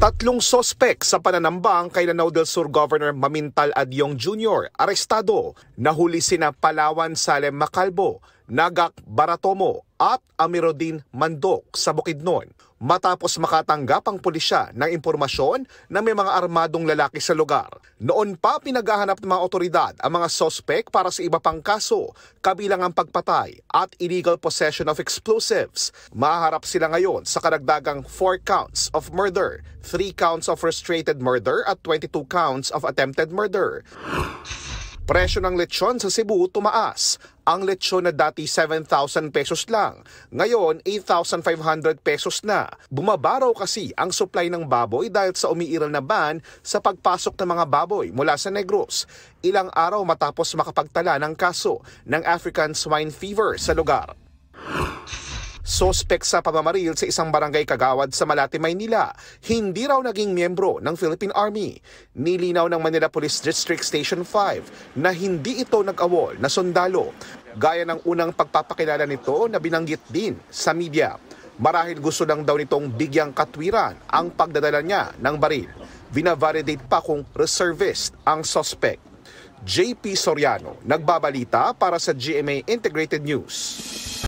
Tatlong sospek sa pananambang kay Lanao del Sur Governor Mamintal Adyong Jr. arestado. Nahuli sina Palawan Salem Macalbo, Nagak Baratomo at Amirodin Mandok sa Bukidnon. Matapos makatanggap ang pulisya ng impormasyon na may mga armadong lalaki sa lugar. Noon pa pinaghahanap ng mga otoridad ang mga sospek para sa iba pang kaso, kabilang ang pagpatay at illegal possession of explosives. Mahaharap sila ngayon sa karagdagang 4 counts of murder, 3 counts of frustrated murder at 22 counts of attempted murder. Presyo ng lechon sa Cebu tumaas. Ang lechon na dati 7,000 pesos lang, ngayon 8,500 pesos na. Bumaba raw kasi ang supply ng baboy dahil sa umiiral na ban sa pagpasok ng mga baboy mula sa Negros. Ilang araw matapos makapagtala ng kaso ng African swine fever sa lugar. Sospek sa pamamaril sa isang barangay Kagawad sa Malate, Maynila, hindi raw naging miyembro ng Philippine Army. Nilinaw ng Manila Police District Station 5 na hindi ito nag-awol na sundalo, gaya ng unang pagpapakilala nito na binanggit din sa media. Marahil gusto lang daw nitong bigyang katwiran ang pagdadala niya ng baril. Vina-validate pa kung reservist ang sospek. JP Soriano, nagbabalita para sa GMA Integrated News.